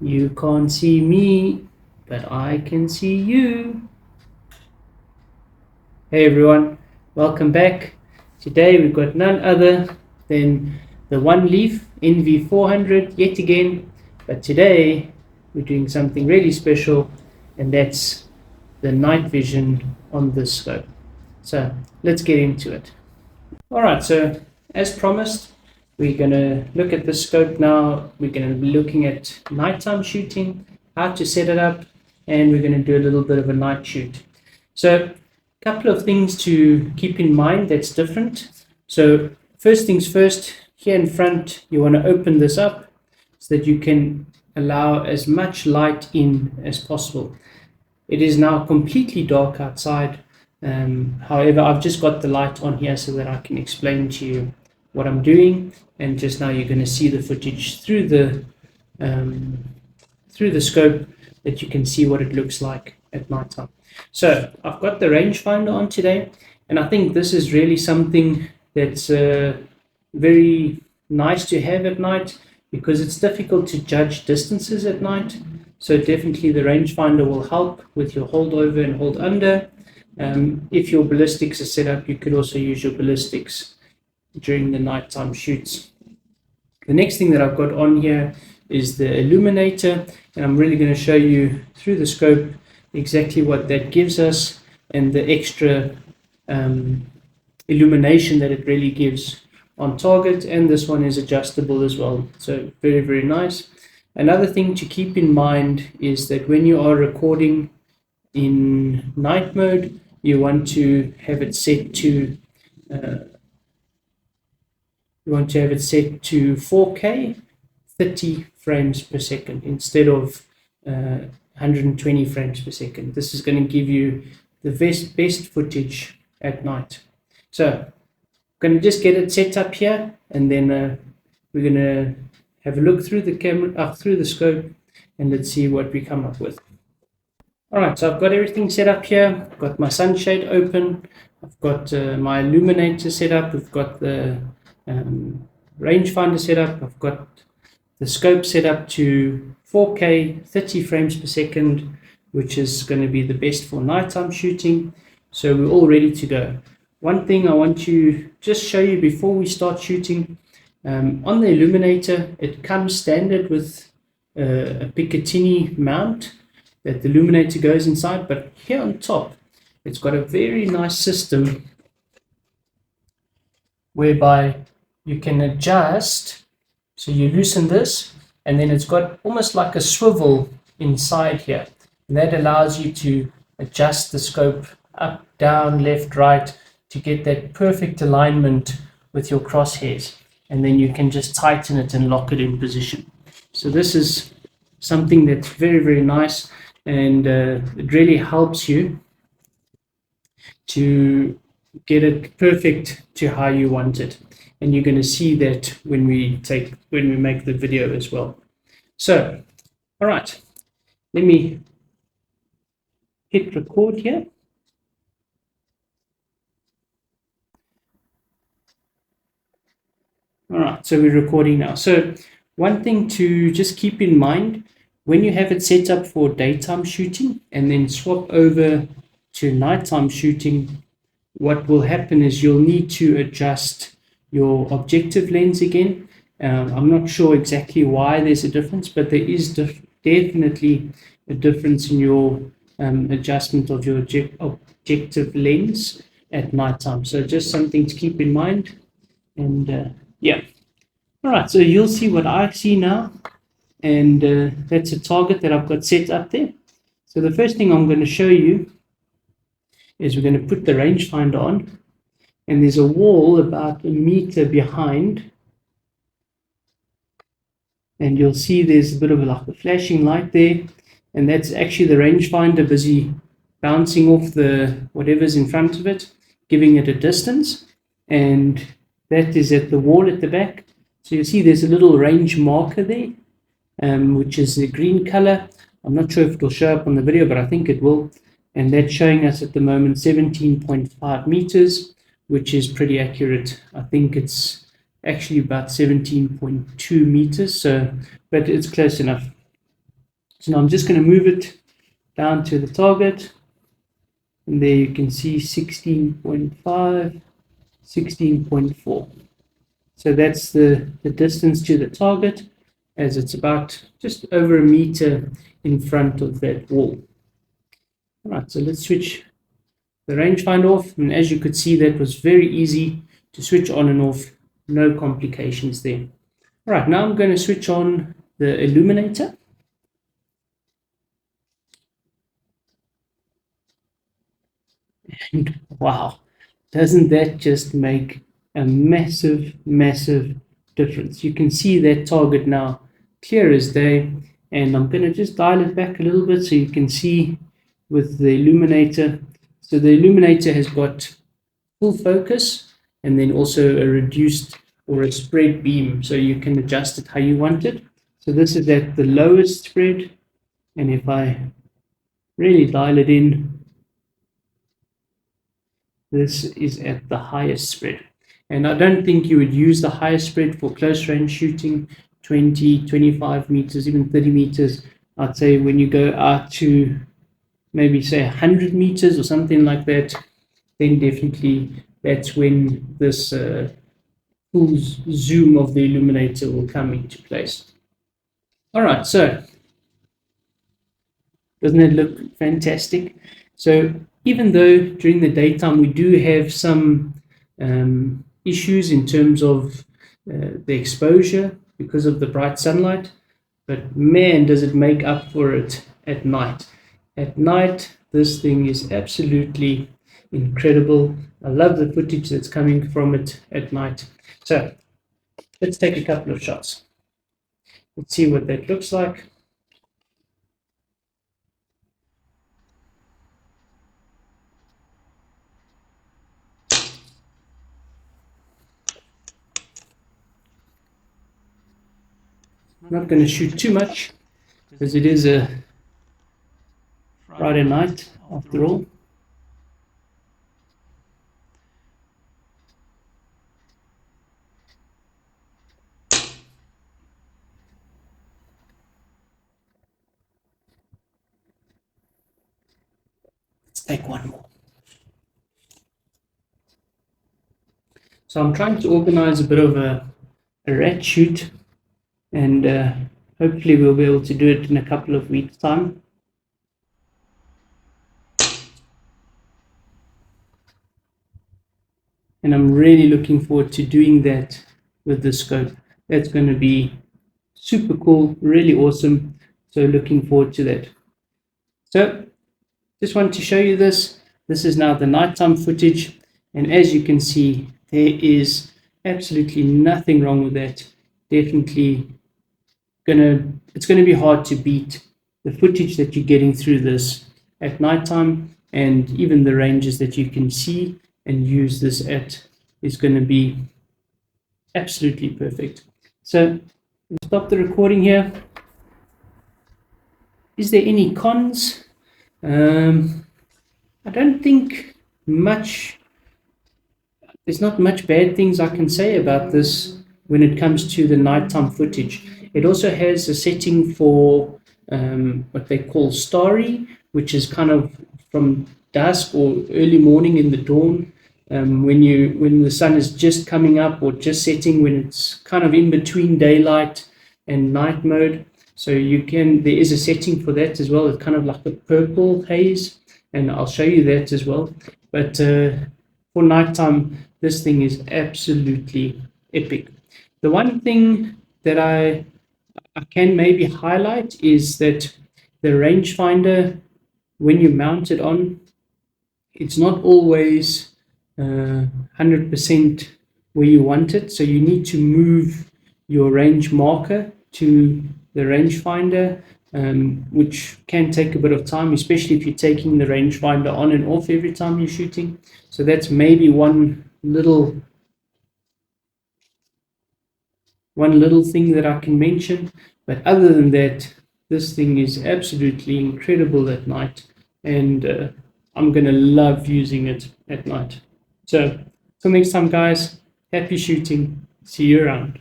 You can't see me, but I can see you. Hey everyone, welcome back. Today we've got none other than the Oneleaf NV400 yet again, but today we're doing something really special, and that's the night vision on this scope. So let's get into it. Alright, so as promised, we're going to look at the scope now. We're going to be looking at nighttime shooting, how to set it up, and we're going to do a little bit of a night shoot. So a couple of things to keep in mind that's different. So first things first, here in front, you want to open this up so that you can allow as much light in as possible. It is now completely dark outside. However, I've just got the light on here so that I can explain to you what I'm doing, and just now you're going to see the footage through the scope, that you can see what it looks like at night time. So I've got the rangefinder on today, and I think this is really something that's very nice to have at night, because it's difficult to judge distances at night. So definitely the rangefinder will help with your hold over and hold under. If your ballistics are set up, you could also use your ballistics during the nighttime shoots. The next thing that I've got on here is the illuminator, and I'm really going to show you through the scope exactly what that gives us, and the extra illumination that it really gives on target. And this one is adjustable as well, so very, very nice. Another thing to keep in mind is that when you are recording in night mode, you want to have it set to 4K 30 frames per second instead of 120 frames per second. This is going to give you the best footage at night. So I'm going to just get it set up here, and then we're going to have a look through the camera, through the scope, and let's see what we come up with. Alright, so I've got everything set up here. I've got my sunshade open. I've got my illuminator set up. We've got the rangefinder set up. I've got the scope set up to 4K 30 frames per second, which is going to be the best for nighttime shooting. So we're all ready to go. One thing I want to just show you before we start shooting, on the illuminator, it comes standard with a Picatinny mount that the illuminator goes inside, but here on top it's got a very nice system whereby you can adjust. So you loosen this, and then it's got almost like a swivel inside here, and that allows you to adjust the scope up, down, left, right, to get that perfect alignment with your crosshairs, and then you can just tighten it and lock it in position. So this is something that's very, very nice, and it really helps you to get it perfect to how you want it. And you're going to see that when we make the video as well. So, all right, let me hit record here. All right, so we're recording now. So one thing to just keep in mind, when you have it set up for daytime shooting and then swap over to nighttime shooting, what will happen is you'll need to adjust your objective lens again. I'm not sure exactly why there's a difference, but there is definitely a difference in your adjustment of your objective lens at nighttime. So just something to keep in mind. And yeah, all right, so you'll see what I see now, and that's a target that I've got set up there. So the first thing I'm going to show you is we're going to put the rangefinder on, and there's a wall about 1 meter behind, and you'll see there's a bit of like a flashing light there, and that's actually the rangefinder busy bouncing off the whatever's in front of it, giving it a distance, and that is at the wall at the back. So you see there's a little range marker there, which is the green color. I'm not sure if it will show up on the video, but I think it will. And that's showing us at the moment 17.5 meters, which is pretty accurate. I think it's actually about 17.2 meters, so, but it's close enough. So now I'm just going to move it down to the target, and there you can see 16.5, 16.4. So that's the distance to the target, as it's about just over a meter in front of that wall. All right, so let's switch the rangefinder off, and as you could see, that was very easy to switch on and off, no complications there. All right, now I'm going to switch on the illuminator. And wow, doesn't that just make a massive, massive difference? You can see that target now clear as day, and I'm going to just dial it back a little bit so you can see with the illuminator. So the illuminator has got full focus and then also a reduced or a spread beam, so you can adjust it how you want it. So this is at the lowest spread, and if I really dial it in, this is at the highest spread. And I don't think you would use the highest spread for close range shooting, 20, 25 meters, even 30 meters. I'd say when you go out to maybe say 100 meters or something like that, then definitely that's when this full zoom of the illuminator will come into place. All right, so doesn't it look fantastic? So even though during the daytime we do have some issues in terms of the exposure because of the bright sunlight, but man, does it make up for it at night. At night, this thing is absolutely incredible. I love the footage that's coming from it at night. So let's take a couple of shots. Let's see what that looks like. I'm not going to shoot too much because it is a Friday night after all. Let's take one more. So I'm trying to organize a bit of a rat shoot, and hopefully we'll be able to do it in a couple of weeks' time. And I'm really looking forward to doing that with the scope. That's going to be super cool, really awesome. So looking forward to that. So just wanted to show you this. This is now the nighttime footage. And as you can see, there is absolutely nothing wrong with that. Definitely it's going to be hard to beat the footage that you're getting through this at nighttime, and even the ranges that you can see and use this at is going to be absolutely perfect. So we'll stop the recording here. Is there any cons? I don't think much. There's not much bad things I can say about this when it comes to the nighttime footage. It also has a setting for what they call starry, which is kind of from dusk or early morning in the dawn, when the sun is just coming up or just setting, when it's kind of in between daylight and night mode. So there is a setting for that as well. It's kind of like a purple haze, and I'll show you that as well. But for nighttime, this thing is absolutely epic. The one thing that I can maybe highlight is that the rangefinder, when you mount it on, it's not always 100% where you want it. So you need to move your range marker to the rangefinder, which can take a bit of time, especially if you're taking the rangefinder on and off every time you're shooting. So that's maybe one little thing that I can mention. But other than that, this thing is absolutely incredible at night, and I'm going to love using it at night. So till next time, guys, happy shooting. See you around.